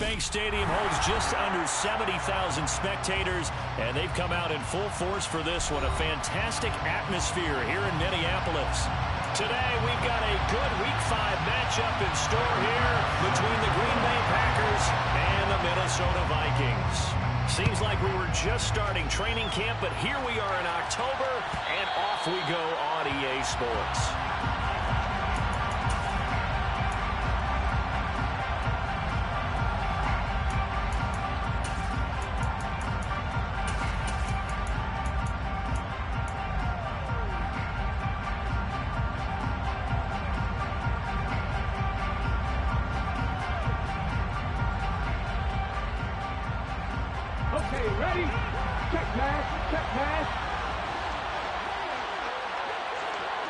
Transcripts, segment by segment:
Bank Stadium holds just under 70,000 spectators, and they've come out in full force for this one. A fantastic atmosphere here in Minneapolis. Today, we've got a good Week 5 matchup in store here between the Green Bay Packers and the Minnesota Vikings. Seems like we were just starting training camp, but here we are in October, and off we go on EA Sports. Okay, ready? Check pass, check pass.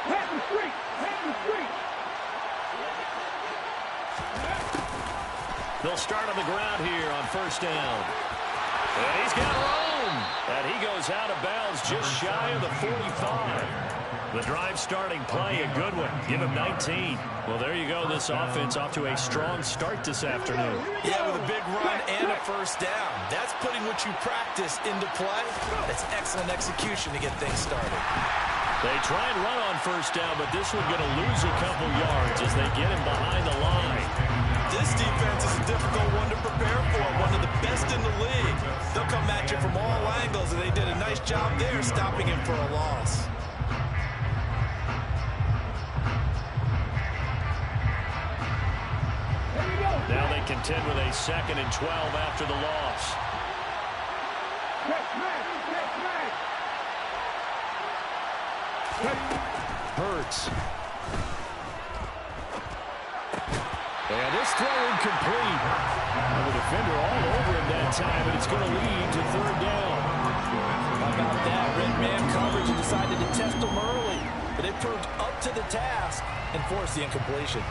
Head the street, head the street. They'll start on the ground here on first down. And he's got room. And he goes out of bounds just shy of the 45. The drive starting play, a good one. Give him 19. Well, there you go. This offense off to a strong start this afternoon. Yeah, with a big run and a first down. That's putting what you practice into play. That's excellent execution to get things started. They try and run on first down, but this one going to lose a couple yards as they get him behind the line. This defense is a difficult one to prepare for, one of the best in the league. They'll come at you from all angles, and they did a nice job there stopping him for a loss. Now they contend with a 2nd and 12 after the loss. Hurts. And this throw incomplete. And the defender all over him that time, and it's going to lead to 3rd down. How about that? Red man coverage and decided to test them early. But they proved up to the task and forced the incompletion.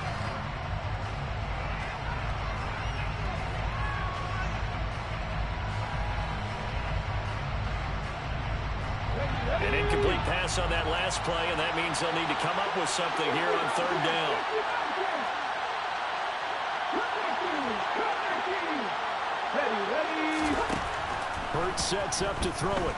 An incomplete pass on that last play, and that means they'll need to come up with something here on 3rd down. Hurts sets up to throw it.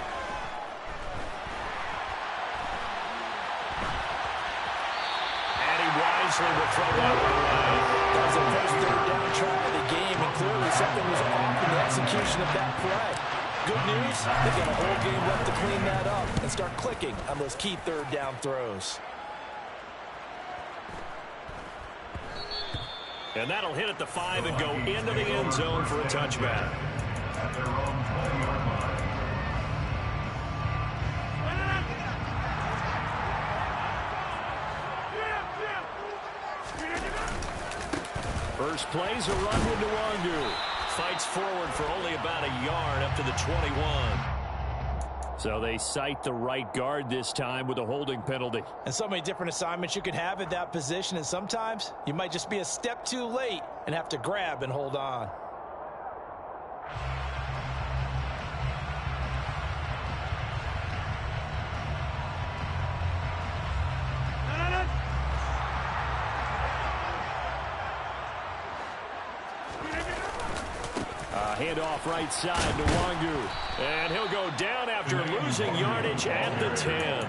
And he wisely will throw that one away. That was the first 3rd down try of the game, and clearly something was off in the execution of that play. Good news, they've got a whole game left to clean that up and start clicking on those key 3rd down throws. And that'll hit at the 5 and go into the end zone for a touchback. First play's a run with Nwangu. Fights forward for only about a yard up to the 21. So they cite the right guard this time with a holding penalty. And so many different assignments you could have at that position, and sometimes you might just be a step too late and have to grab and hold on. Handoff right side to Nwangu. And he'll go down after losing yardage at the 10.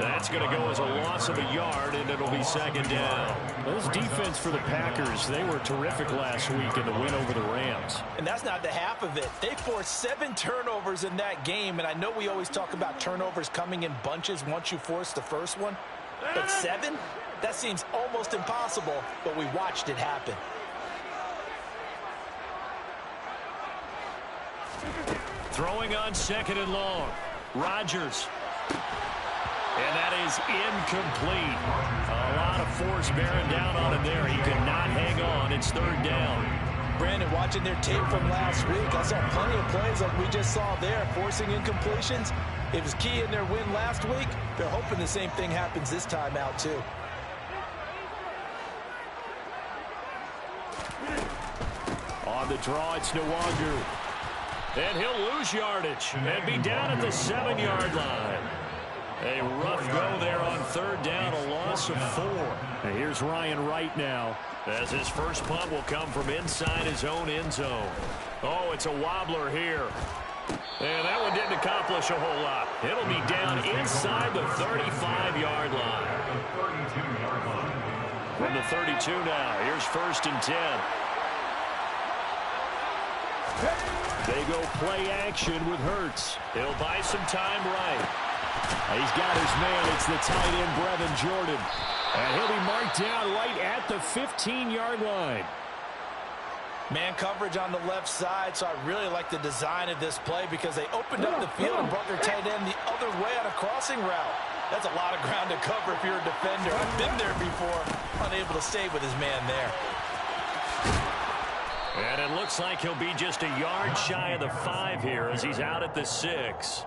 That's going to go as a loss of a yard, and it'll be 2nd down. Well, this defense for the Packers, they were terrific last week in the win over the Rams. And that's not the half of it. They forced 7 turnovers in that game, and I know we always talk about turnovers coming in bunches once you force the first one. But 7? That seems almost impossible, but we watched it happen. Throwing on 2nd and long. Rodgers. And that is incomplete. A lot of force bearing down on him there. He could not hang on. It's 3rd down. Brandon, watching their tape from last week, I saw plenty of plays like we just saw there, forcing incompletions. It was key in their win last week. They're hoping the same thing happens this time out, too. On the draw, it's Nwangu. And he'll lose yardage and be down at the 7-yard line. A rough go there on third down, a loss of 4. And here's Ryan Wright now, as his first punt will come from inside his own end zone. Oh, it's a wobbler here. And that one didn't accomplish a whole lot. It'll be down inside the 35-yard line. From the 32 now, here's 1st and 10. They go play action with Hurts. He'll buy some time right. He's got his man. It's the tight end, Brevin Jordan. And he'll be marked down right at the 15-yard line. Man coverage on the left side, so I really like the design of this play because they opened up the field and brought their tight end the other way on a crossing route. That's a lot of ground to cover if you're a defender. I've been there before, unable to stay with his man there. And it looks like he'll be just a yard shy of the 5 here as he's out at the 6.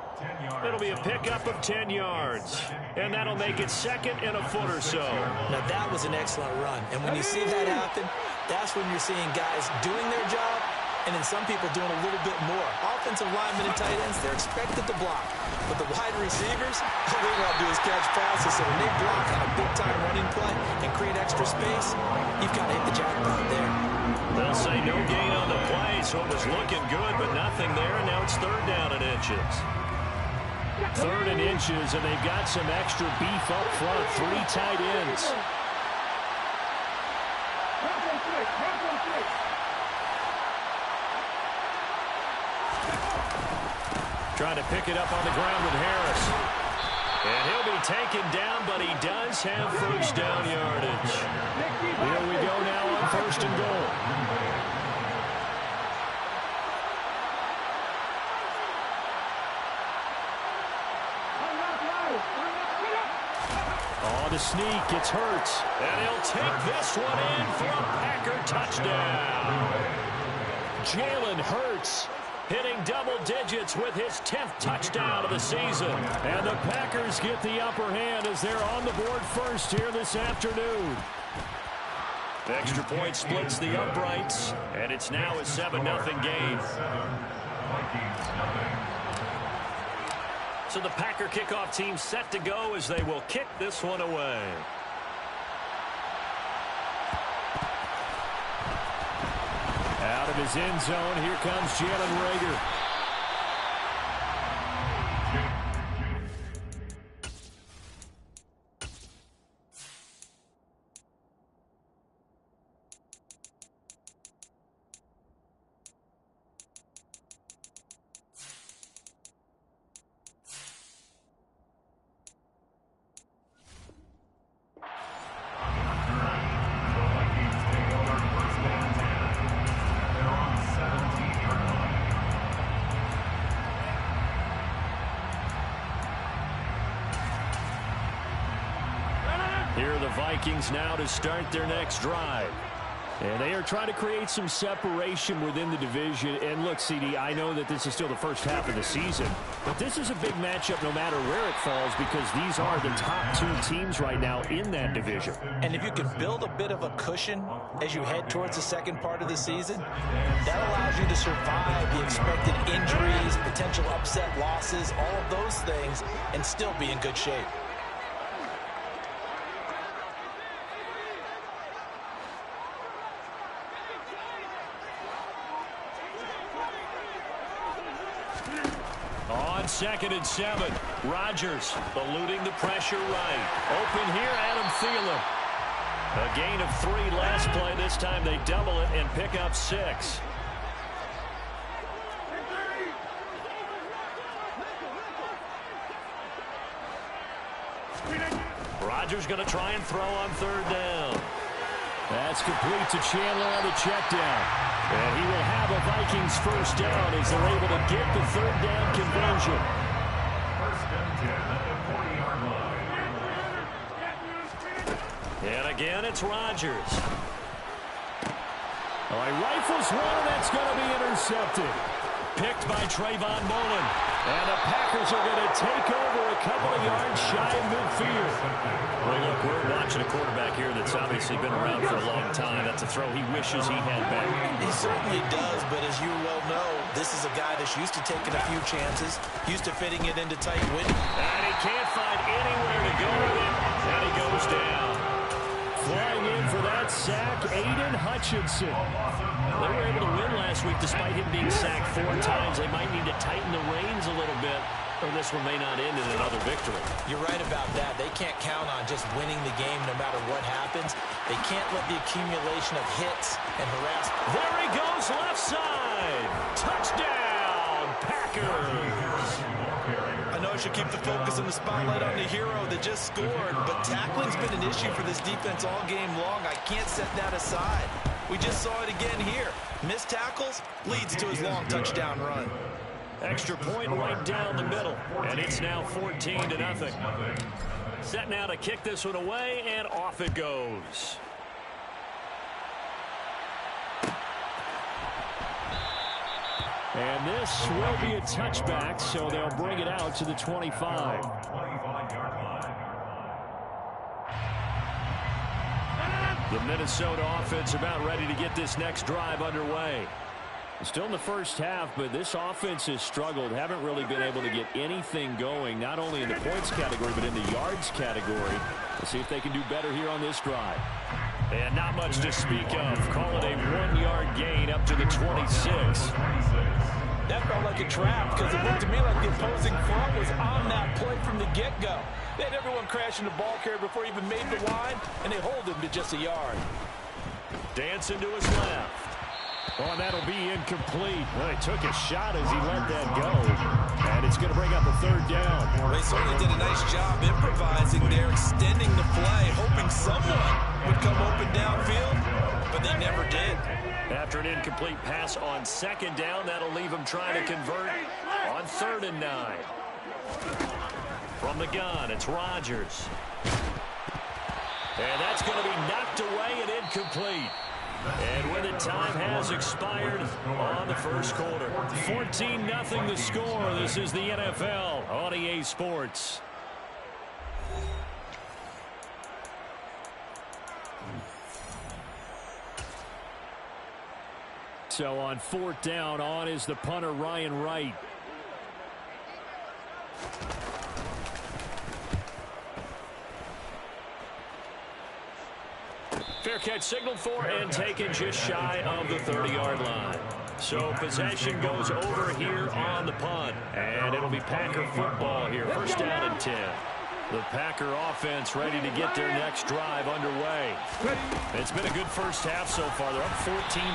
It'll be a pickup of 10 yards. And that'll make it 2nd and a foot or so. Now, that was an excellent run. And when you see that happen, that's when you're seeing guys doing their job and then some people doing a little bit more. Offensive linemen and tight ends, they're expected to block. But the wide receivers, all they want to do is catch passes. So when they block on a big-time running play and create extra space, you've got to hit the jackpot there. They'll say no gain on the play, so it was looking good, but nothing there, and now it's 3rd down and inches. 3rd and inches, and they've got some extra beef up front. 3 tight ends. Trying to pick it up on the ground with Harris. And he'll be taken down, but he does have 1st down yardage. Here we go now on 1st and goal. On the sneak, it's Hurts. And he'll take this one in for a Packer touchdown. Jalen Hurts hitting double digits with his 10th touchdown of the season. And the Packers get the upper hand as they're on the board first here this afternoon. The extra point splits the uprights, and it's now a 7-0 game. So the Packer kickoff team set to go as they will kick this one away. Out of his end zone, here comes Jalen Reagor. Here are the Vikings now to start their next drive. And they are trying to create some separation within the division. And look, CD, I know that this is still the first half of the season, but this is a big matchup no matter where it falls because these are the top 2 teams right now in that division. And if you can build a bit of a cushion as you head towards the second part of the season, that allows you to survive the expected injuries, potential upset losses, all of those things, and still be in good shape. On 2nd and 7, Rodgers eluding the pressure right. Open here, Adam Thielen. A gain of 3 last play. This time they double it and pick up 6. Rodgers going to try and throw on 3rd down. That's complete to Chandler on the check down. And he will have a Vikings 1st down as they're able to get the 3rd down conversion. 1st and 10 at the 40-yard line. And again, it's Rodgers. Oh, he rifles one, and that's going to be intercepted. Picked by Trayvon Mullen. And the Packers are going to take over a couple of yards shy of midfield. Well, look, we're watching a quarterback here that's obviously been around for a long time. That's a throw he wishes he had back. He certainly does, but as you well know, this is a guy that's used to taking a few chances, used to fitting it into tight windows. And he can't find anywhere Christensen. They were able to win last week despite him being sacked 4 times. They might need to tighten the reins a little bit, or this one may not end in another victory. You're right about that. They can't count on just winning the game no matter what happens. They can't let the accumulation of hits and harassment. There he goes, left side. Touchdown, Packers. I know I should keep the focus and the spotlight on the hero that just scored, but tackling's been an issue for this defense all game long. I can't set that aside. We just saw it again here. Missed tackles leads to his long touchdown run. Extra point right down the middle, and it's now 14-0. Set now to kick this one away, and off it goes. And this will be a touchback, so they'll bring it out to the 25. The Minnesota offense about ready to get this next drive underway. Still in the first half, but this offense has struggled. Haven't really been able to get anything going, not only in the points category, but in the yards category. Let's see if they can do better here on this drive. And not much to speak of. Call it a 1-yard gain up to the 26. That felt like a trap because it looked to me like the opposing front was on that play from the get-go. They had everyone crashing the ball carrier before he even made the line, and they hold him to just a yard. Dancing to his left. Oh, and that'll be incomplete. Well, he took a shot as he let that go. And it's going to bring up a 3rd down. They certainly did a nice job improvising there, extending the play, hoping someone would come open downfield, but they never did. After an incomplete pass on 2nd down, that'll leave him trying to convert on 3rd and 9. From the gun, it's Rodgers. And that's going to be knocked away and incomplete. And when the time has expired on the first quarter. 14-0 the score. This is the NFL on EA Sports. So on 4th down, on is the punter, Ryan Wright. Fair catch signaled for and taken just shy of the 30-yard line. So possession goes over here on the punt. And it'll be Packer football here. 1st down and 10. The Packer offense ready to get their next drive underway. It's been a good first half so far. They're up 14-0.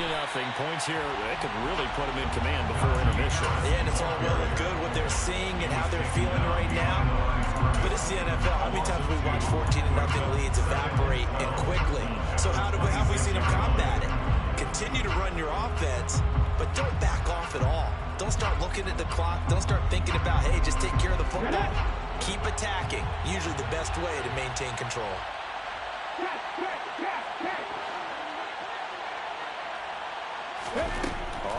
Points here, they could really put them in command before intermission. Yeah, and it's all well and good what they're seeing and how they're feeling right now. But it's the NFL. How many times have we watched 14-0 leads evaporate and quickly? So how have we seen them combat it? Continue to run your offense, but don't back off at all. Don't start looking at the clock. Don't start thinking about, hey, just take care of the football. Keep attacking. Usually the best way to maintain control.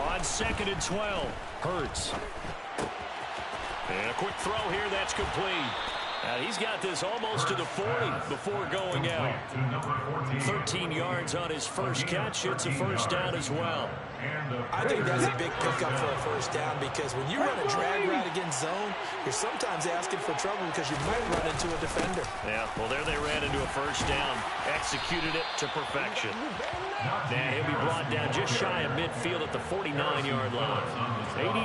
On 2nd and 12, Hurts. And a quick throw here, that's complete. He's got this almost to the 40 before going out. 13 yards on his first catch. It's a 1st down as well. I think that's a big pickup for a 1st down because when you run a drag route against zone, you're sometimes asking for trouble because you might run into a defender. Yeah, well, there they ran into a 1st down. Executed it to perfection. Now he'll be brought down just shy of midfield at the 49-yard line.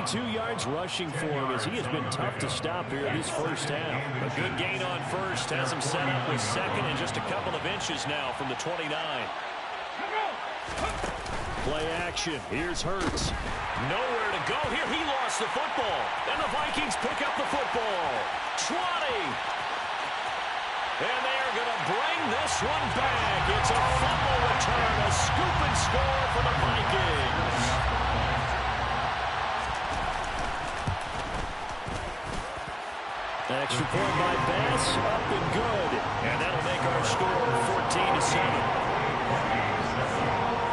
82 yards rushing for him as he has been tough to stop here in this first half. A good gain on 1st has him set up with 2nd and just a couple of inches now from the 29. Play action. Here's Hurts. Nowhere to go here. He lost the football. And the Vikings pick up the football. 20. And they are going to bring this one back. It's a fumble return. A scoop and score for the Vikings. Extra point by Bass. Up and good. And that'll make our score 14-7.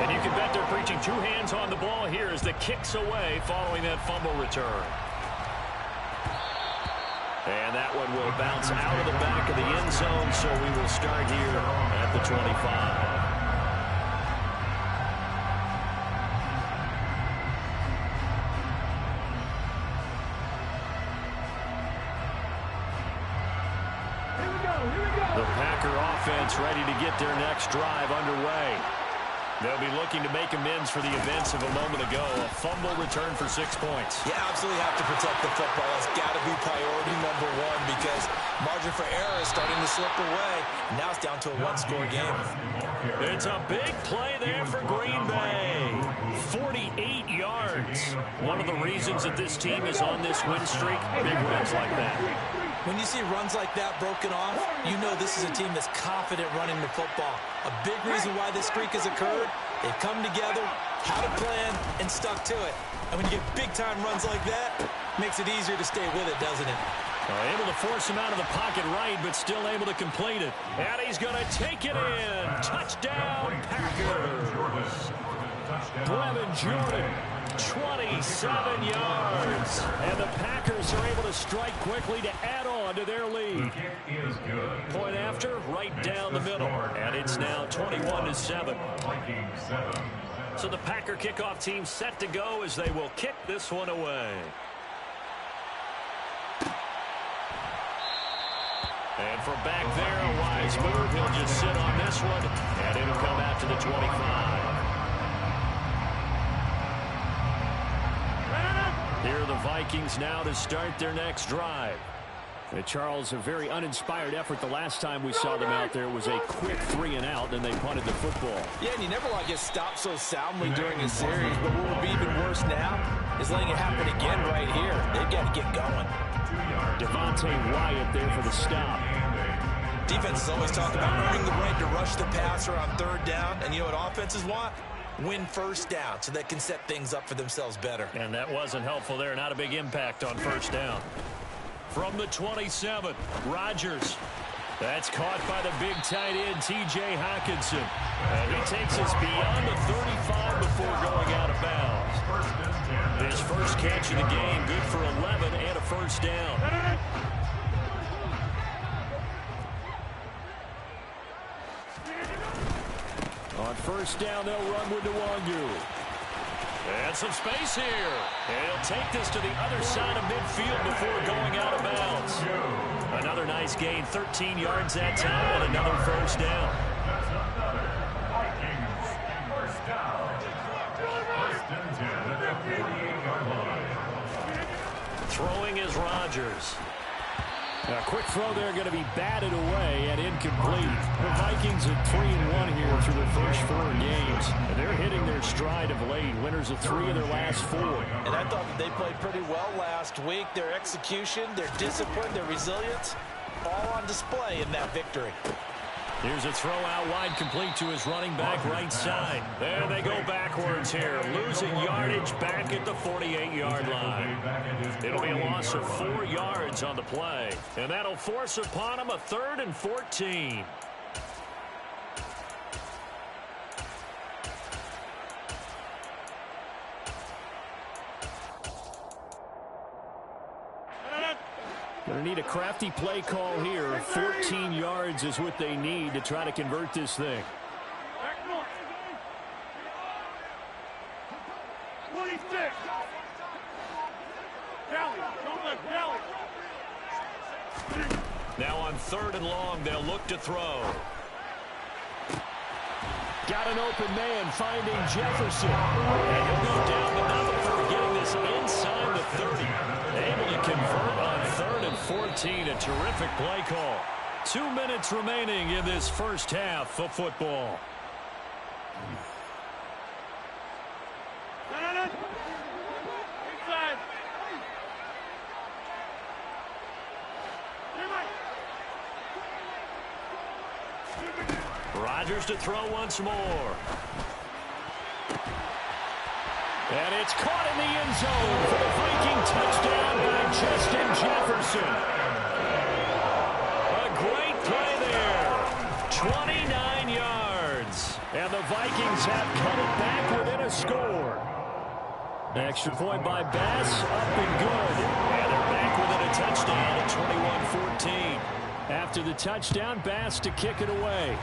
And you can bet they're preaching 2 hands on the ball here as the kick's away following that fumble return. And that one will bounce out of the back of the end zone, so we will start here at the 25. The Packer offense ready to get their next drive underway. They'll be looking to make amends for the events of a moment ago. A fumble return for 6 points. Yeah, absolutely have to protect the football. It's got to be priority number one because margin for error is starting to slip away. Now it's down to a one-score game. It's a big play there for Green Bay. 48 yards. One of the reasons that this team is on this win streak, big runs like that. When you see runs like that broken off, you know this is a team that's confident running the football. A big reason why this streak has occurred, they've come together, had a plan, and stuck to it. And when you get big-time runs like that, it makes it easier to stay with it, doesn't it? Able to force him out of the pocket right, but still able to complete it. And he's going to take it in. Touchdown, Packers. Brevin Jordan, 27 yards. And the Packers are able to strike quickly to add on to their lead. Point after, right down the middle. And it's now 21-7. So the Packer kickoff team set to go as they will kick this one away. And from back there, a wise move. He'll just sit on this one, and it'll come out to the 25. Here are the Vikings now to start their next drive. Charles, a very uninspired effort the last time we saw them out there. It was a quick 3-and-out, and they punted the football. Yeah, and you never want to get stopped so soundly during a series, but what will be even worse now is letting it happen again right here. They've got to get going. Devontae Wyatt there for the stop. Defenses always talk about earning the right to rush the passer on third down, and you know what offenses want? Win first down so they can set things up for themselves better. And that wasn't helpful there. Not a big impact on first down. From the 27, Rodgers. That's caught by the big tight end, T.J. Hockenson. And he takes us beyond the 35 before going out of bounds. His first catch of the game, good for 11 and a first down. On first down, they'll run with Nwangu. And some space here. And he'll take this to the other side of midfield before going out of bounds. Another nice gain, 13 yards that time, and another first down. Throwing is Rodgers. A quick throw there going to be batted away and incomplete. The Vikings at 3-1 here through their first 4 games. And they're hitting their stride of late. Winners of 3 of their last 4. And I thought that they played pretty well last week. Their execution, their discipline, their resilience, all on display in that victory. Here's a throw out wide, complete to his running back right side. There they go backwards here, losing yardage back at the 48-yard line. It'll be a loss of 4 yards on the play, and that'll force upon him a 3rd and 14. Going to need a crafty play call here. 14 yards is what they need to try to convert this thing. 26. Don't let Kelly. Now on 3rd and long, they'll look to throw. Got an open man finding Jefferson. And he'll go down the number for getting this inside the 30. Able to convert on 3rd and 14. A terrific play call. 2 minutes remaining in this first half of football. Inside. Rodgers to throw once more. And it's caught in the end zone for the Viking touchdown by Justin Jefferson. A great play there. 29 yards. And the Vikings have cut it back within a score. Extra point by Bass, up and good. And they're back within a touchdown at 21-14. After the touchdown, Bass to kick it away.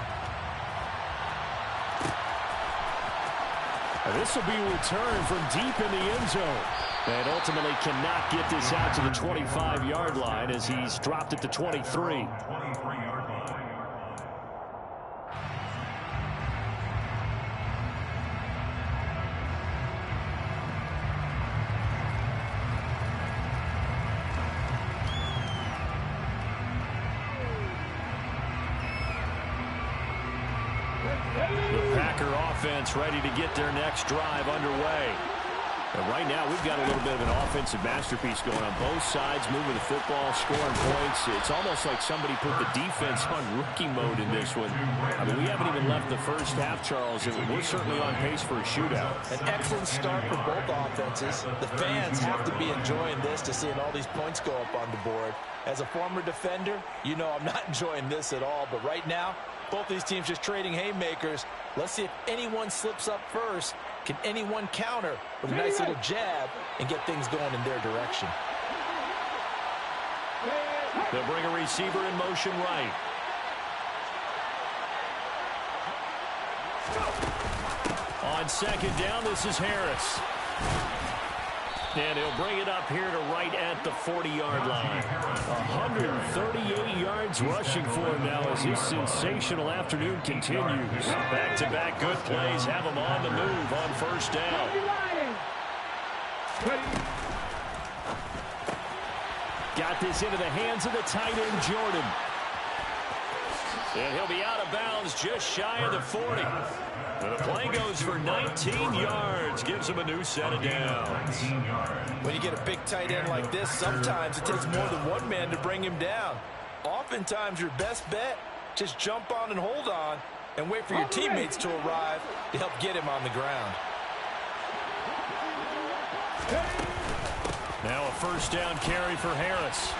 This will be returned from deep in the end zone. And ultimately cannot get this out to the 25-yard line as he's dropped at the 23. The Packer offense ready to get their next drive underway. And right now, we've got a little bit of an offensive masterpiece going on both sides, moving the football, scoring points. It's almost like somebody put the defense on rookie mode in this one. I mean, we haven't even left the first half, Charles, and we're certainly on pace for a shootout. An excellent start for both offenses. The fans have to be enjoying this to seeing all these points go up on the board. As a former defender, you know I'm not enjoying this at all, but right now, both these teams just trading haymakers. Let's see if anyone slips up first. Can anyone counter with a nice little jab and get things going in their direction? They'll bring a receiver in motion right. On second down, this is Harris. And he'll bring it up here to right at the 40-yard line. 138 yards rushing for him now as his sensational afternoon continues. Back-to-back good plays have him on the move on first down. Got this into the hands of the tight end, Jordan. And he'll be out of bounds just shy of the 40. And the play goes for 19 yards. Gives him a new set of downs. When you get a big tight end like this, sometimes it takes more than one man to bring him down. Oftentimes, your best bet, just jump on and hold on and wait for your teammates to arrive to help get him on the ground. Now a first down carry for Harris.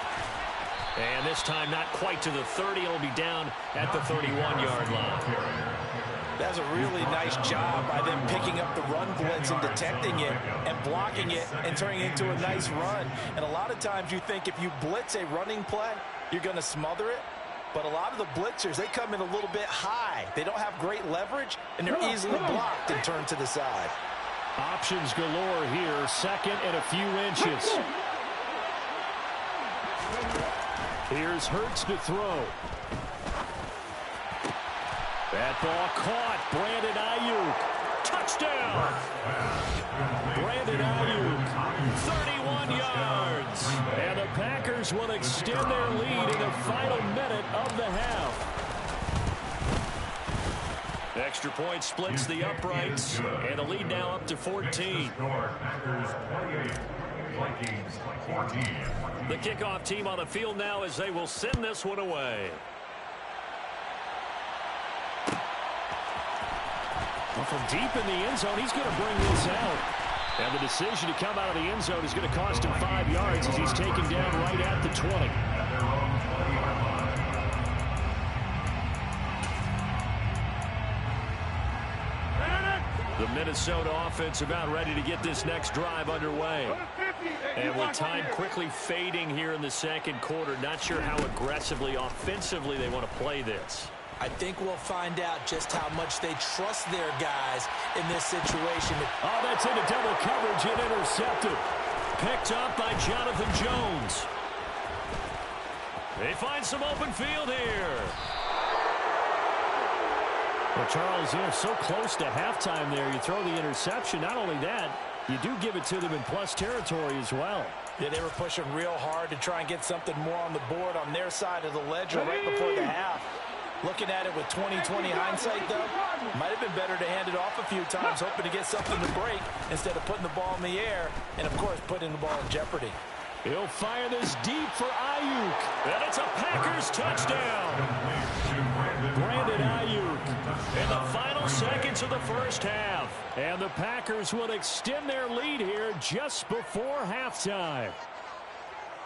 And this time not quite to the 30. It'll be down at the 31-yard line. That's a really nice job by them picking up the run blitz and detecting it and blocking it and turning it into a nice run. And a lot of times you think if you blitz a running play, you're going to smother it. But a lot of the blitzers, they come in a little bit high. They don't have great leverage, and they're easily blocked and turned to the side. Options galore here. Second and a few inches. Here's Hurts to throw. That ball caught. Brandon Ayuk. Touchdown. Brandon Ayuk. 31 yards. And the Packers will extend their lead in the final minute of the half. Extra point splits the uprights. And the lead now up to 14. The kickoff team on the field now as they will send this one away. Well, from deep in the end zone, he's going to bring this out. And the decision to come out of the end zone is going to cost him 5 yards as he's taken down right at the 20. The Minnesota offense about ready to get this next drive underway. And with time quickly fading here in the second quarter, not sure how aggressively, offensively they want to play this. I think we'll find out just how much they trust their guys in this situation. Oh, that's into double coverage and intercepted. Picked up by Jonathan Jones. They find some open field here. Well, Charles, you know, so close to halftime there. You throw the interception. Not only that, you do give it to them in plus territory as well. Yeah, they were pushing real hard to try and get something more on the board on their side of the ledger right before the half. Looking at it with 20/20 hindsight, though, might have been better to hand it off a few times, hoping to get something to break instead of putting the ball in the air and, of course, putting the ball in jeopardy. He'll fire this deep for Ayuk. And it's a Packers touchdown. Brandon Ayuk in the final seconds of the first half. And the Packers will extend their lead here just before halftime.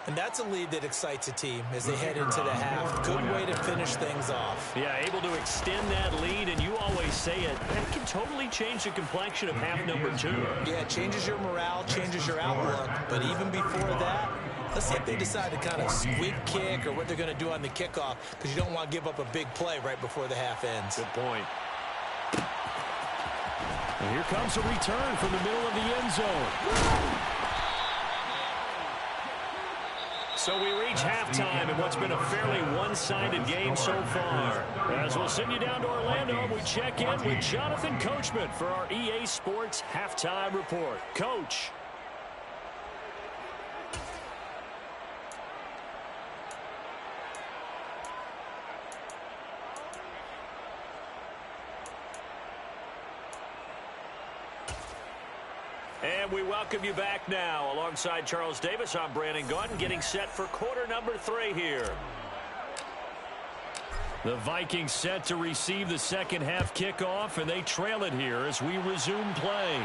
And that's a lead that excites a team as they head into the half. Good way to finish things off. Yeah, able to extend that lead, and you always say it, that can totally change the complexion of half number 2. Yeah, it changes your morale, changes your outlook. But even before that, let's see if they decide to kind of squib kick or what they're going to do on the kickoff, because you don't want to give up a big play right before the half ends. Good point. And here comes a return from the middle of the end zone. So we reach halftime in what's been a fairly one-sided game so far. As we'll send you down to Orlando, we check in with Jonathan Coachman for our EA Sports Halftime Report. Coach. And we welcome you back now. Alongside Charles Davis, I'm Brandon Gaudin, getting set for quarter number 3 here. The Vikings set to receive the second half kickoff, and they trail it here as we resume play.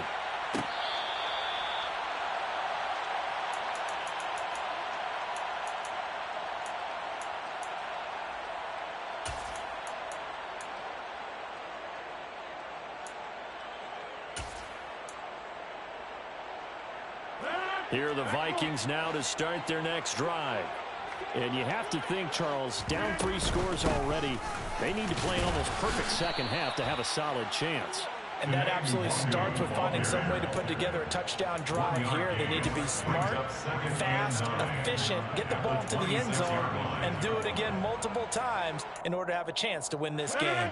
Here are the Vikings now to start their next drive. And you have to think, Charles, down 3 scores already. They need to play an almost perfect second half to have a solid chance. And that absolutely starts with finding some way to put together a touchdown drive here. They need to be smart, fast, efficient, get the ball to the end zone, and do it again multiple times in order to have a chance to win this game.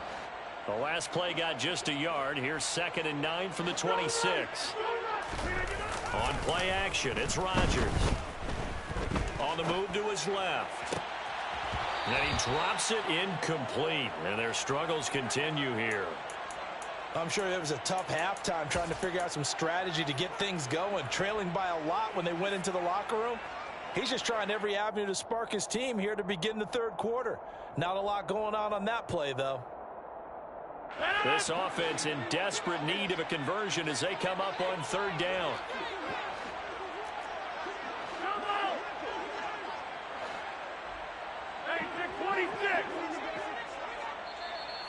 The last play got just a yard. Here's 2nd and 9 from the 26. On play action, it's Rodgers. On the move to his left. And he drops it incomplete. And their struggles continue here. I'm sure it was a tough halftime trying to figure out some strategy to get things going. Trailing by a lot when they went into the locker room. He's just trying every avenue to spark his team here to begin the third quarter. Not a lot going on that play, though. This offense in desperate need of a conversion as they come up on 3rd down.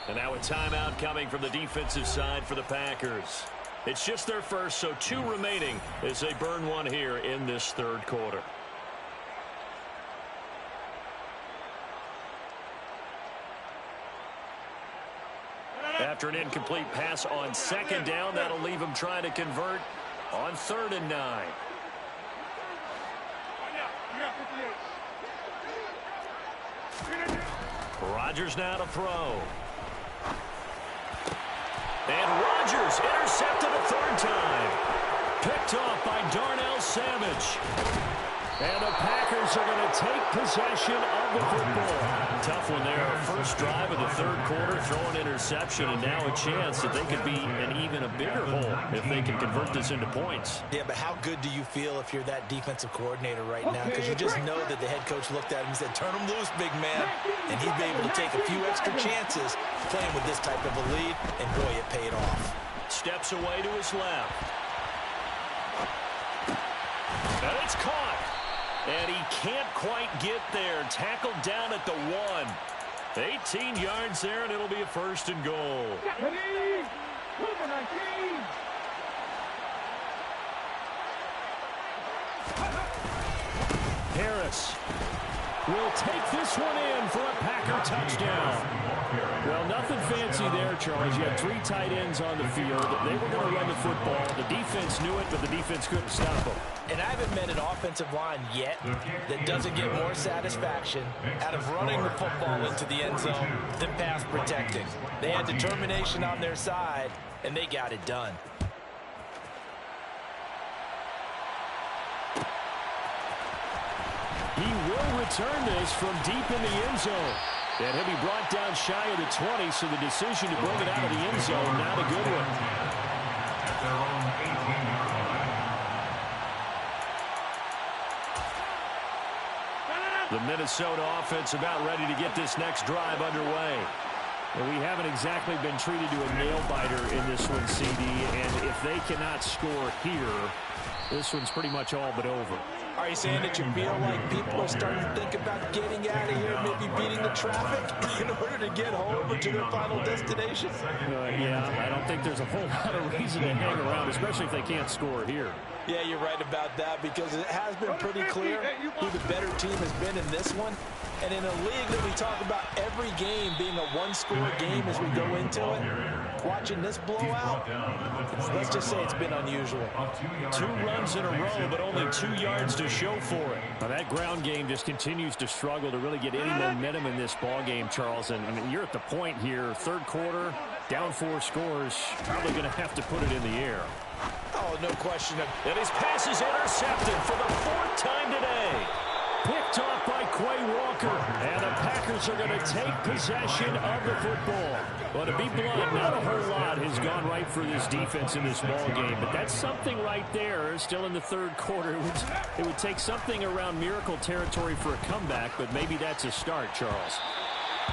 And now a timeout coming from the defensive side for the Packers. It's just their first, so 2 remaining as they burn one here in this third quarter. After an incomplete pass on 2nd down, that'll leave them trying to convert on 3rd and 9. Rodgers now to throw. And Rodgers intercepted a 3rd time. Picked off by Darnell Savage. And the Packers are going to take possession of the football. Tough one there. First drive of the third quarter, throw an interception, and now a chance that they could be in even a bigger hole if they can convert this into points. Yeah, but how good do you feel if you're that defensive coordinator right now? Because you just know that the head coach looked at him and said, turn him loose, big man. And he'd be able to take a few extra chances playing with this type of a lead, and boy, it paid off. Steps away to his left. And it's caught. And he can't quite get there. Tackled down at the 1. 18 yards there, and it'll be a 1st and goal. Harris will take this one in for a Packer touchdown. Well, nothing fancy there, Charles. You had 3 tight ends on the field. They were going to run the football. The defense knew it, but the defense couldn't stop them. And I haven't met an offensive line yet that doesn't get more satisfaction out of running the football into the end zone than pass protecting. They had determination on their side, and they got it done. He will return this from deep in the end zone. And he'll be brought down shy of the 20, so the decision to bring it out of the end zone, not a good one. The Minnesota offense about ready to get this next drive underway. And we haven't exactly been treated to a nail-biter in this one, CD. And if they cannot score here, this one's pretty much all but over. Are you saying that you feel like people are starting to think about getting out of here, maybe beating the traffic in order to get home to their final destination? Yeah, I don't think there's a whole lot of reason to hang around, especially if they can't score here. Yeah, you're right about that, because it has been pretty clear who the better team has been in this one. And in a league that we talk about every game being a one-score game as we go into it, watching this blowout, let's just say it's been unusual. 2 runs in a row, but only 2 yards to show for it. Now, that ground game just continues to struggle to really get any momentum in this ball game, Charles. And I mean, you're at the point here, third quarter, down 4 scores, probably going to have to put it in the air. Oh, no question. And his pass is intercepted for the 4th time today. Picked off by Quay Walker. And the Packers Eagles are going to take possession of the football. Well, to be blunt, not a whole lot has gone right for this defense in this ball game, but that's something right there. Still in the third quarter. It would take something around miracle territory for a comeback, but maybe that's a start, Charles.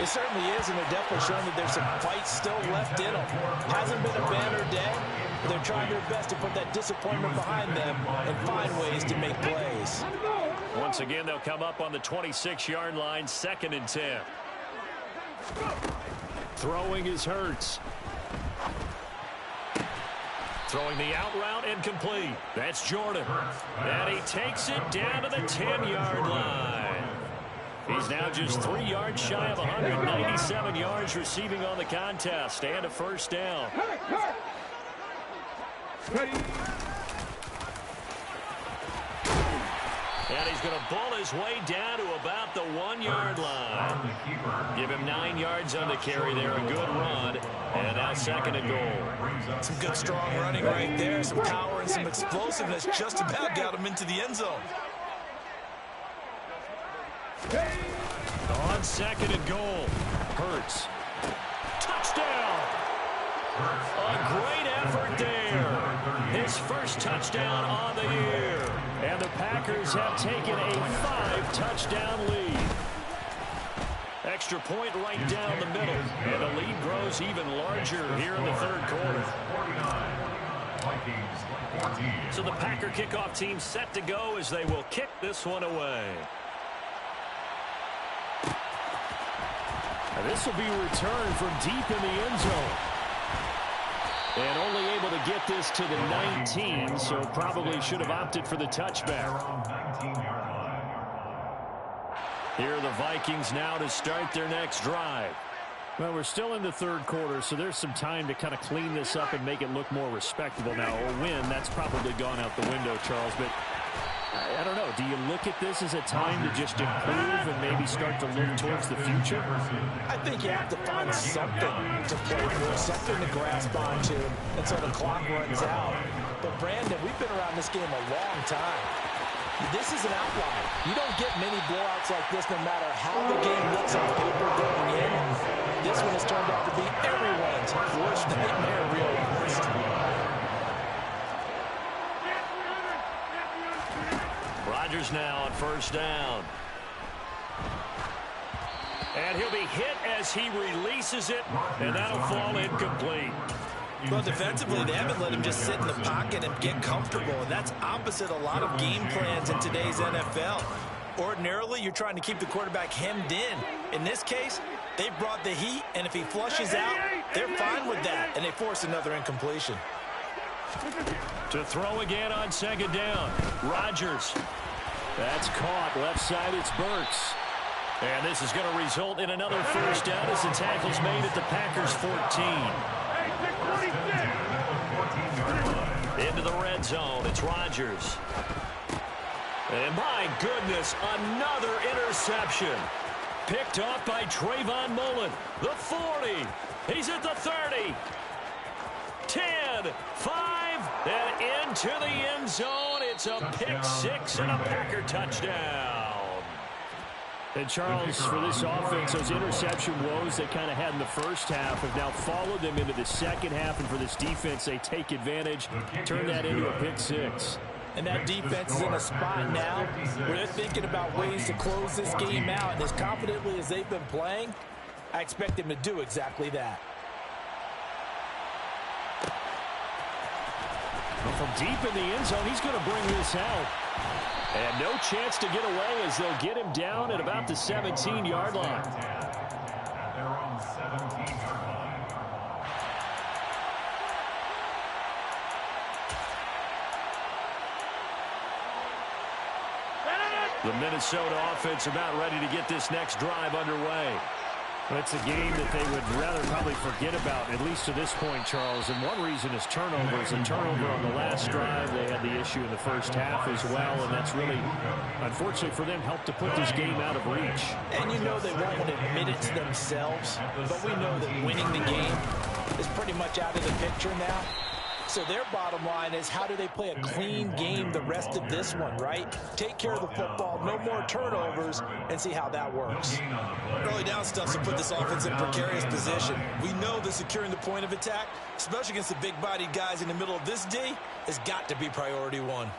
It certainly is, and they're definitely showing that there's some fight still left in them. Hasn't been a banner day, but they're trying their best to put that disappointment behind them and find ways to make plays. Once again, they'll come up on the 26-yard line, 2nd and 10. Throwing is Hurts. Throwing the out route and complete. That's Jordan. And he takes it down to the 10-yard line. He's now just 3 yards shy of 197 yards receiving on the contest and a first down. And he's going to bull his way down to about the 1-yard line. Give him 9 yards on the carry there. A good run. And now 2nd and goal. Some good strong running right there. Some power and some explosiveness just about got him into the end zone. On 2nd and goal. Hurts. Touchdown. A great effort there. His first touchdown on the year. And the Packers have taken a 5-touchdown lead. Extra point right down the middle. And the lead grows even larger here in the third quarter. So the Packer kickoff team set to go as they will kick this one away. And this will be returned from deep in the end zone. And only able to get this to the 19, so probably should have opted for the touchback. Here are the Vikings now to start their next drive. Well, we're still in the third quarter, so there's some time to kind of clean this up and make it look more respectable. Now, a win, that's probably gone out the window, Charles, but I don't know. Do you look at this as a time to just improve and maybe start to look towards the future? I think you have to find something to play for, something to grasp onto until the clock runs out. But, Brandon, we've been around this game a long time. This is an outlier. You don't get many blowouts like this no matter how the game looks on paper going in. This one has turned out to be everyone's worst nightmare, real honest. Rodgers now on first down. And he'll be hit as he releases it, and that'll fall incomplete. Well, defensively, they haven't let him just sit in the pocket and get comfortable, and that's opposite a lot of game plans in today's NFL. Ordinarily, you're trying to keep the quarterback hemmed in. In this case, they brought the heat, and if he flushes out, they're fine with that, and they force another incompletion. To throw again on 2nd down. Rodgers. That's caught. Left side, it's Burks. And this is going to result in another first down as the tackle's made at the Packers' 14. Into the red zone, it's Rodgers. And my goodness, another interception. Picked off by Trayvon Mullen. The 40. He's at the 30. 10, 5, and into the end zone. It's a pick six and a Packer touchdown. And, Charles, for this offense, those interception woes they kind of had in the first half have now followed them into the second half. And for this defense, they take advantage, turn that into a pick six. And that defense is in a spot now where they're thinking about ways to close this game out. And as confidently as they've been playing, I expect them to do exactly that. Well, from deep in the end zone, he's going to bring this out. And no chance to get away as they'll get him down at about the 17-yard line. The Minnesota offense about ready to get this next drive underway. Well, it's a game that they would rather probably forget about, at least to this point, Charles. And one reason is turnovers. A turnover on the last drive. They had the issue in the first half as well, and that's really, unfortunately for them, helped to put this game out of reach. And you know they won't admit it to themselves, but we know that winning the game is pretty much out of the picture now. So their bottom line is, how do they play a clean game the rest of this one, right? Take care of the football, no more turnovers, and see how that works. Early down stuff to put this offense in a precarious position. We know that securing the point of attack, especially against the big-bodied guys in the middle of this D, has got to be priority one.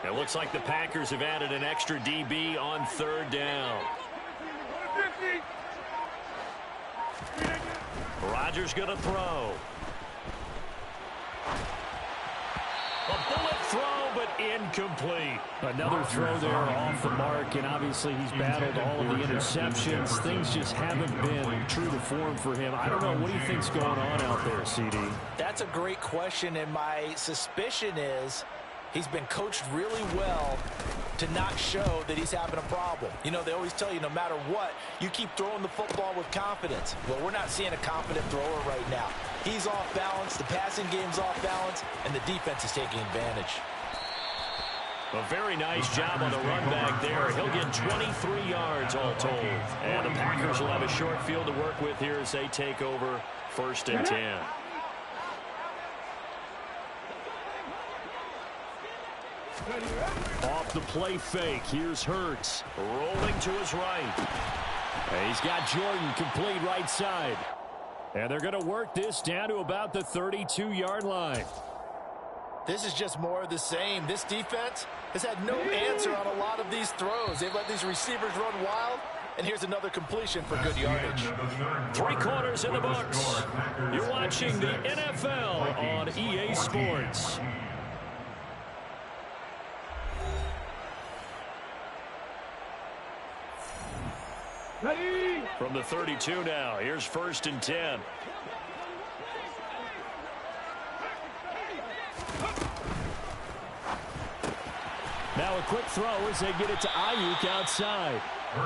It looks like the Packers have added an extra DB on third down. Rodgers going to throw. A bullet throw, but incomplete. Another throw there off the mark, and obviously he's battled all of the interceptions. Things just haven't been true to form for him. I don't know. What do you think's going on out there, CD? That's a great question, and my suspicion is he's been coached really well to not show that he's having a problem. You know, they always tell you no matter what, you keep throwing the football with confidence. Well, we're not seeing a confident thrower right now. He's off balance, the passing game's off balance, and the defense is taking advantage. A very nice job on the run back there. He'll get 23 yards all told. And the Packers will have a short field to work with here as they take over 1st and 10. Off the play fake, here's Hurts, rolling to his right. And he's got Jordan complete right side. And they're going to work this down to about the 32-yard line. This is just more of the same. This defense has had no answer on a lot of these throws. They've let these receivers run wild, and here's another completion for good yardage. 3 quarters in the books. You're watching the NFL on EA Sports. Ready? From the 32 now, here's 1st and 10. Now a quick throw as they get it to Ayuk outside.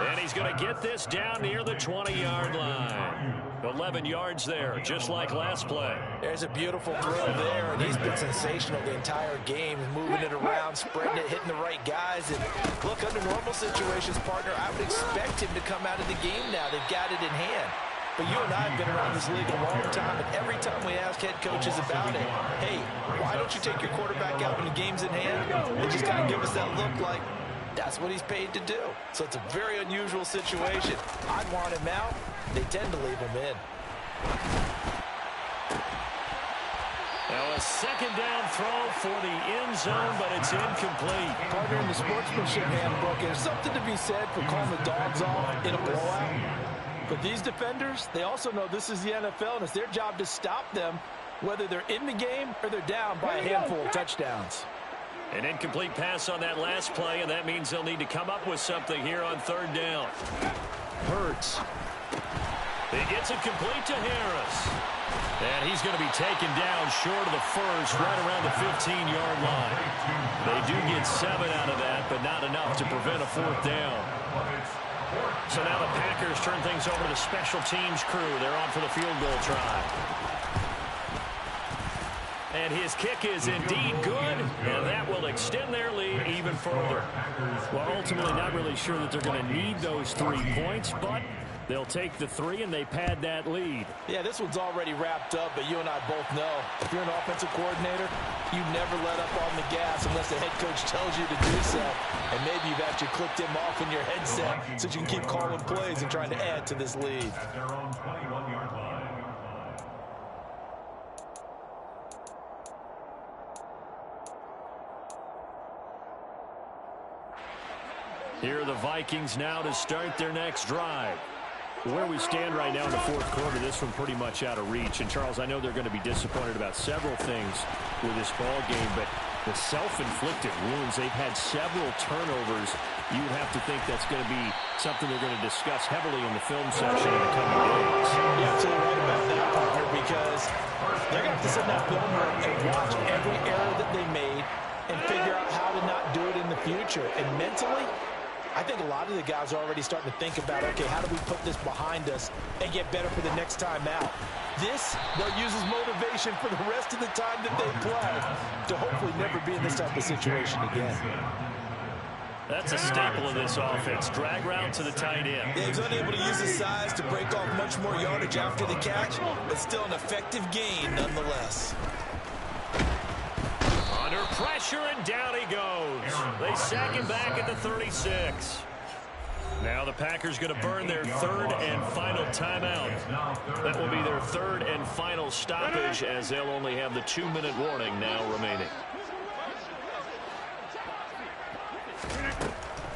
And he's going to get this down near the 20-yard line. 11 yards there, just like last play. There's a beautiful throw there, and he's been sensational the entire game, moving it around, spreading it, hitting the right guys. And look, under normal situations, partner, I would expect him to come out of the game now. They've got it in hand. But you and I have been around this league a long time, and every time we ask head coaches about it, hey, why don't you take your quarterback out when the game's in hand? They just kind of give us that look like that's what he's paid to do. So it's a very unusual situation. I'd want him out. They tend to leave him in. Now a 2nd down throw for the end zone, but it's incomplete. Partner, in the sportsmanship handbook, there's something to be said for calling the dogs off in a blowout. But these defenders, they also know this is the NFL, and it's their job to stop them, whether they're in the game or they're down by a handful of touchdowns. An incomplete pass on that last play, and that means they'll need to come up with something here on 3rd down. Hurts. He gets it complete to Harris. And he's going to be taken down short of the first, right around the 15-yard line. They do get 7 out of that, but not enough to prevent a 4th down. So now the Packers turn things over to the special teams crew. They're on for the field goal try. And his kick is indeed good, and that will extend their lead even further. Well, ultimately, not really sure that they're going to need those 3 points, but they'll take the 3, and they pad that lead. Yeah, this one's already wrapped up, but you and I both know if you're an offensive coordinator, you never let up on the gas unless the head coach tells you to do so. And maybe you've actually clicked him off in your headset so you can keep calling plays and trying to add to this lead. Here are the Vikings now to start their next drive. Where we stand right now in the 4th quarter, this one pretty much out of reach. And, Charles, I know they're going to be disappointed about several things with this ball game, but the self-inflicted wounds, they've had several turnovers. You would have to think that's going to be something they're going to discuss heavily in the film section in the coming days. You're absolutely right about that, partner, because they're going to have to sit in that film room and watch every error that they made and figure out how to not do it in the future. And mentally, I think a lot of the guys are already starting to think about, okay, how do we put this behind us and get better for the next time out? This, they'll use as motivation for the rest of the time that they play to hopefully never be in this type of situation again. That's a staple of this offense. Drag route to the tight end. Yeah, he's unable to use his size to break off much more yardage after the catch, but still an effective gain nonetheless. Under pressure, and down he goes. They sack him back at the 36. Now the Packers going to burn their third and final timeout. That will be their third and final stoppage, as they'll only have the 2-minute warning now remaining.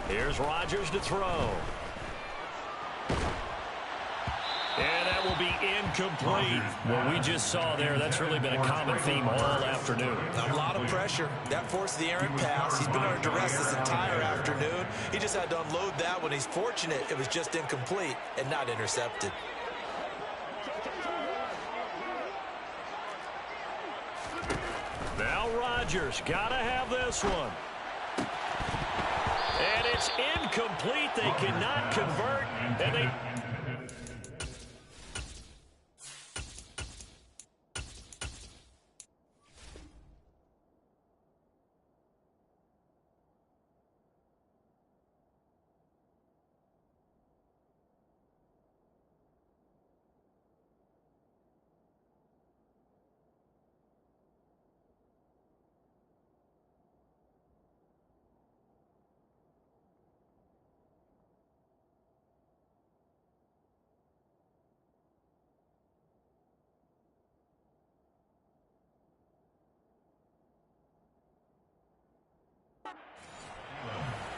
Here's Rodgers to throw. And that will be incomplete. What we just saw there, that's really been a common theme all afternoon. A lot of pressure. That forced the errant pass. He's been under duress this entire afternoon. He just had to unload that one. He's fortunate it was just incomplete and not intercepted. Now Rodgers, gotta have this one. And it's incomplete. They cannot convert. And they...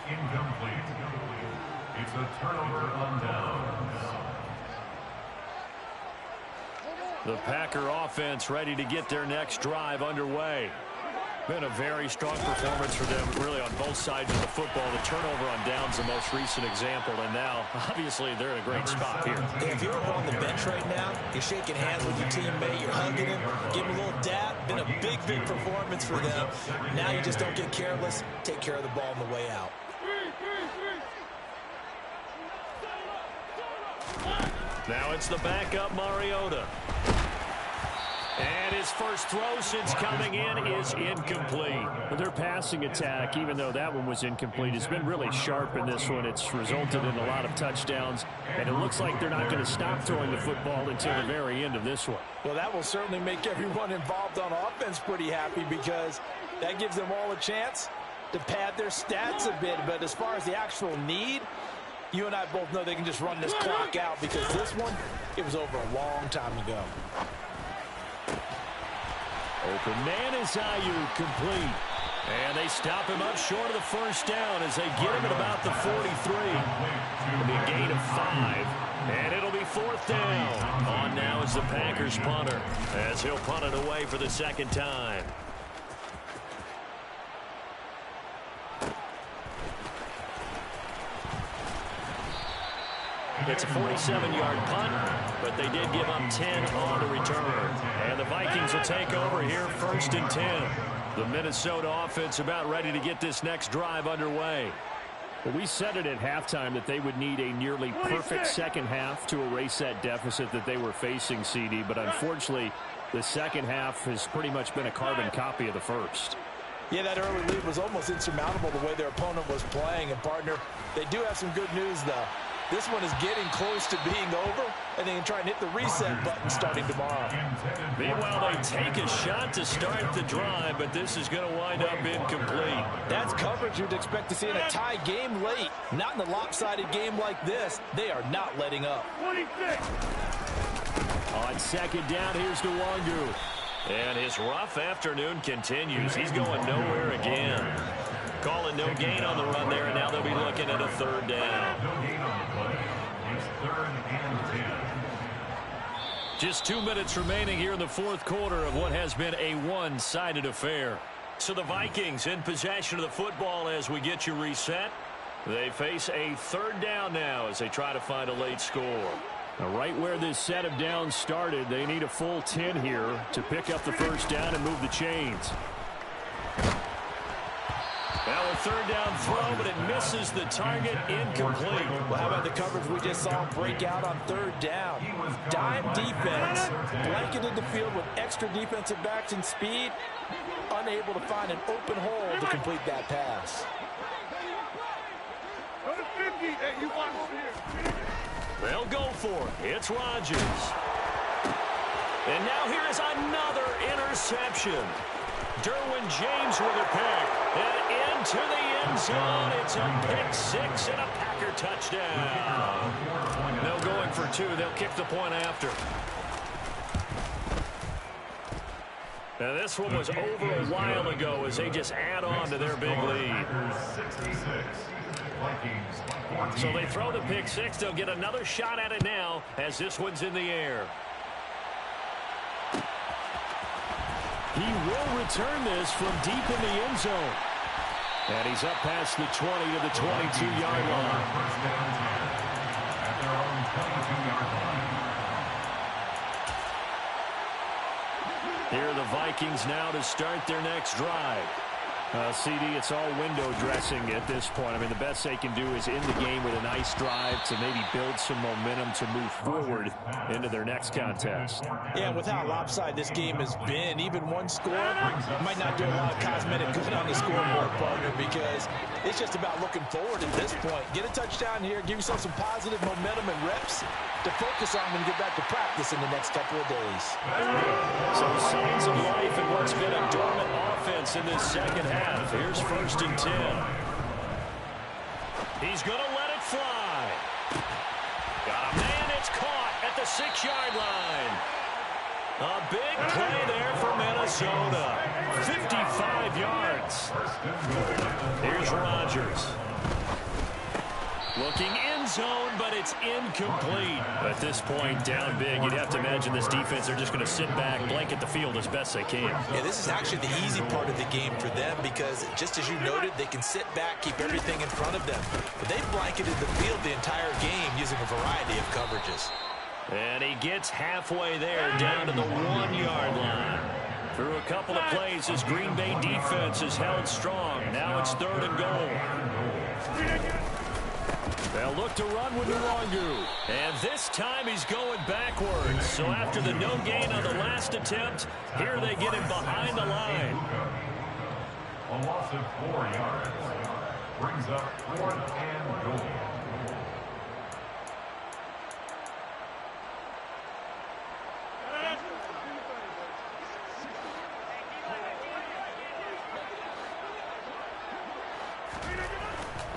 Incomplete. It's a turnover on downs. The Packer offense ready to get their next drive underway. Been a very strong performance for them, really, on both sides of the football. The turnover on downs, the most recent example, and now, obviously, they're in a great spot here. If you're on the bench right now, you're shaking hands with your teammate, you're hugging him, give him a little dap. Been a big, big performance for them. Now you just don't get careless. Take care of the ball on the way out. Now it's the backup Mariota. And his first throw since coming in is incomplete. Their passing attack, even though that one was incomplete, has been really sharp in this one. It's resulted in a lot of touchdowns, and it looks like they're not going to stop throwing the football until the very end of this one. Well, that will certainly make everyone involved on offense pretty happy, because that gives them all a chance to pad their stats a bit. But as far as the actual need, you and I both know they can just run this clock out, because this one, it was over a long time ago. Open man is Ayuk, complete. And they stop him up short of the first down as they get him at about the 43. It'll be a gain of 5. And it'll be 4th down. On now is the Packers punter, as he'll punt it away for the second time. It's a 47-yard punt, but they did give up 10 on the return. And the Vikings will take over here, 1st and 10. The Minnesota offense about ready to get this next drive underway. Well, we said it at halftime that they would need a nearly perfect second half to erase that deficit that they were facing, CD. But unfortunately, the second half has pretty much been a carbon copy of the first. Yeah, that early lead was almost insurmountable the way their opponent was playing. And, partner, they do have some good news, though. This one is getting close to being over, and they can try and hit the reset button starting tomorrow. Meanwhile, they take a shot to start the drive, but this is going to wind up incomplete. That's coverage you'd expect to see in a tie game late. Not in a lopsided game like this. They are not letting up. 26. On second down, here's Nwangu. And his rough afternoon continues. He's going nowhere again. Calling no gain on the run there, and now they'll be looking at a 3rd down. It's 3rd and 10. Just 2 minutes remaining here in the 4th quarter of what has been a one-sided affair. So the Vikings in possession of the football as we get you reset. They face a 3rd down now as they try to find a late score. Now, right where this set of downs started, they need a full 10 here to pick up the 1st down and move the chains. Now a third down throw, but it misses the target, incomplete. Well, how about the coverage we just saw break out on third down? Dime defense, blanketed the field with extra defensive backs and speed, unable to find an open hole to complete that pass. Go to 50. Hey, you want here. They'll go for it. It's Rodgers. And now here is another interception. Derwin James with a pick. And into the end zone. It's a pick six and a Packer touchdown. No going for two. They'll kick the point after. Now this one was over a while ago as they just add on to their big lead. So they throw the pick six. They'll get another shot at it now as this one's in the air. He will return this from deep in the end zone. And he's up past the 20 to the 22-yard line. At their own 22-yard line. Here are the Vikings now to start their next drive. CD, it's all window dressing at this point. I mean, the best they can do is end the game with a nice drive to maybe build some momentum to move forward into their next contest. Yeah, and with how lopsided this game has been, even one score might not do a lot of cosmetic good on the scoreboard, partner, because it's just about looking forward at this point. Get a touchdown here, give yourself some positive momentum and reps to focus on when you get back to practice in the next couple of days. So signs of life in what's been a dormant offense in this second half. Here's 1st and 10. He's going to let it fly. Got a man, it's caught at the 6-yard line. A big play there for Minnesota. 55 yards. Here's Rodgers. Looking end zone, but it's incomplete. At this point, down big, you'd have to imagine this defense, they're just going to sit back, blanket the field as best they can. Yeah, this is actually the easy part of the game for them because, just as you noted, they can sit back, keep everything in front of them. But they've blanketed the field the entire game using a variety of coverages. And he gets halfway there, down to the 1-yard line. Through a couple of plays, this Green Bay defense is held strong. Now it's 3rd and goal. They'll look to run with Nwangu. And this time he's going backwards. So after the no gain on the last attempt, here they get him behind the line. A loss of 4 yards. Brings up 4th and goal.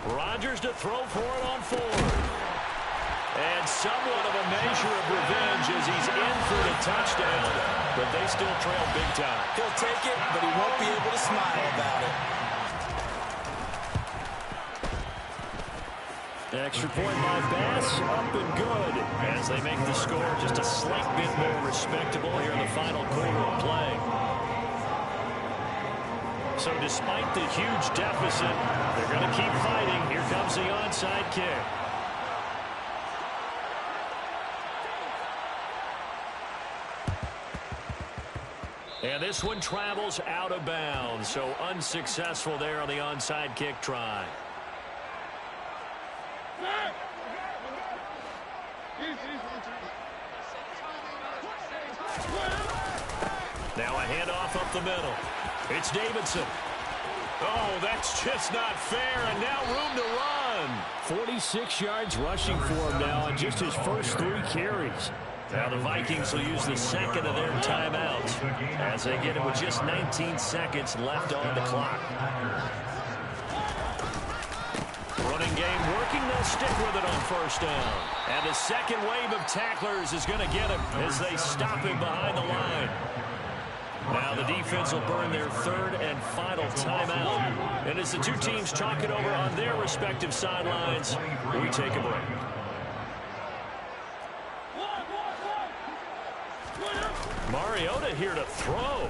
Rodgers to throw for it on 4th. And somewhat of a measure of revenge as he's in for the touchdown. But they still trail big time. He'll take it, but he won't be able to smile about it. Extra point by Bass, up and good. As they make the score just a slight bit more respectable here in the final quarter of play. So despite the huge deficit, they're going to keep fighting. Here comes the onside kick. And this one travels out of bounds, so unsuccessful there on the onside kick try. Now a handoff up the middle. It's Davidson. Oh, that's just not fair, and now room to run. 46 yards rushing for him now in just his first 3 carries. Now the Vikings will use the second of their timeouts as they get it with just 19 seconds left on the clock. Running game working, they'll stick with it on 1st down. And the second wave of tacklers is going to get him as they stop him behind the line. Now the defense will burn their 3rd and final timeout. And as the two teams talk it over on their respective sidelines, we take a break. Mariota here to throw.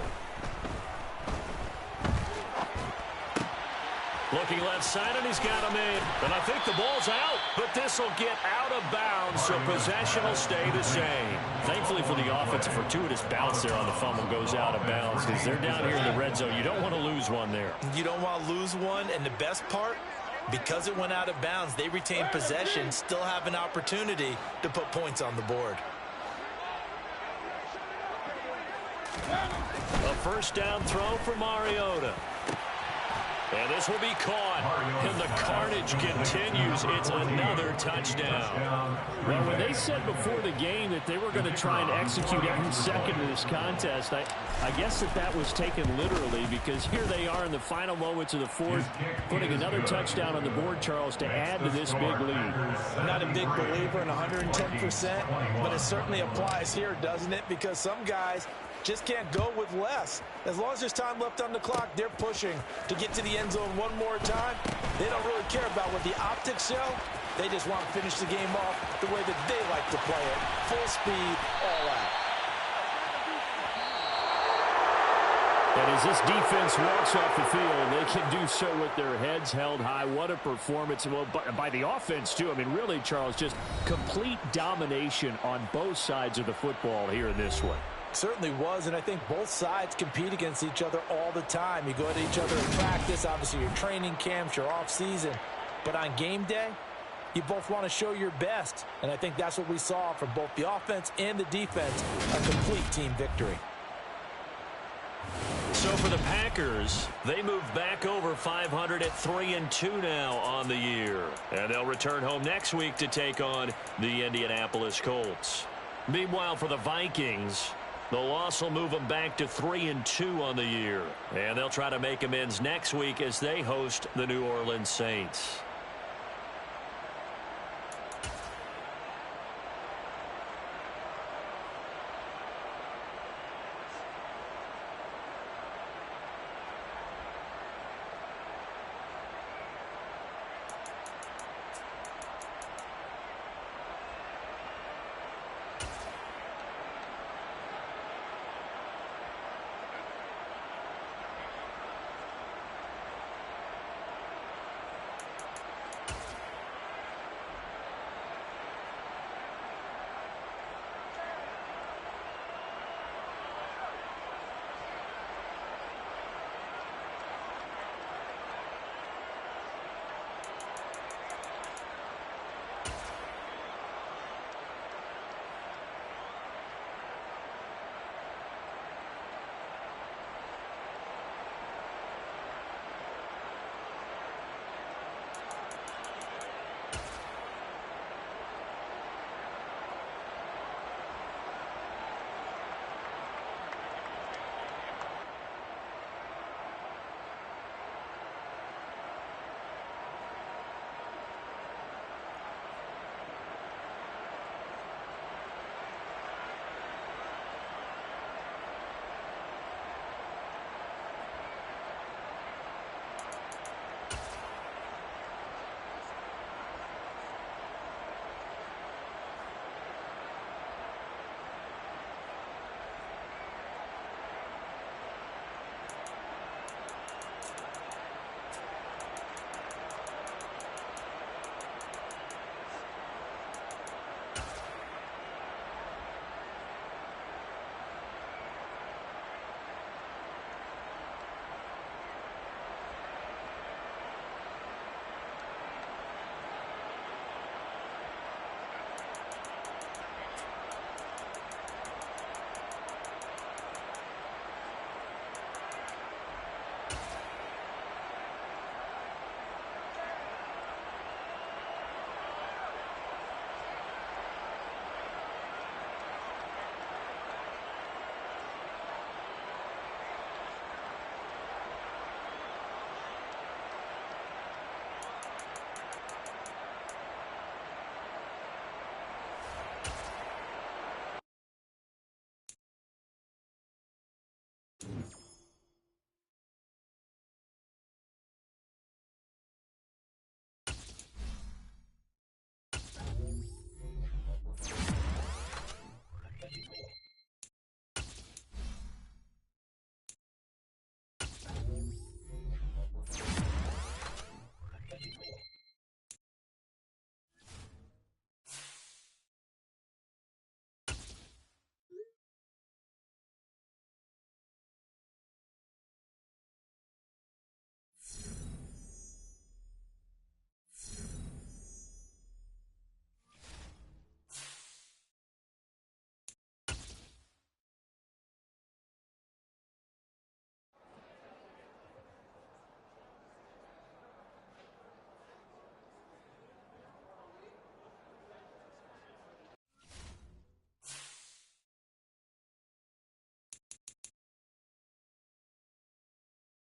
Looking left side, and he's got him in. And I think the ball's out, but this will get out of bounds, so possession will stay the same. Thankfully for the offense, a fortuitous bounce there on the fumble goes out of bounds because they're down here in the red zone. You don't want to lose one there. You don't want to lose one, and the best part, because it went out of bounds, they retain possession, still have an opportunity to put points on the board. A first down throw for Mariota. And this will be caught, and the carnage continues. It's another touchdown. Well, when they said before the game that they were going to try and execute every second of this contest, I guess that was taken literally, because here they are in the final moments of the fourth, putting another touchdown on the board, Charles, to add to this big lead. I'm not a big believer in 110%, but it certainly applies here, doesn't it? Because some guys just can't go with less. As long as there's time left on the clock, they're pushing to get to the end zone one more time. They don't really care about what the optics show. They just want to finish the game off the way that they like to play it. Full speed, all out. And as this defense walks off the field, they can do so with their heads held high. What a performance. Well, by the offense, too. I mean, really, Charles, just complete domination on both sides of the football here in this one. Certainly was, and I think both sides compete against each other all the time. You go at each other in practice, obviously your training camps, your off season, but on game day, you both want to show your best, and I think that's what we saw from both the offense and the defense, a complete team victory. So for the Packers, they move back over 500 at 3-2 now on the year, and they'll return home next week to take on the Indianapolis Colts. Meanwhile, for the Vikings, the loss will move them back to 3-2 on the year. And they'll try to make amends next week as they host the New Orleans Saints.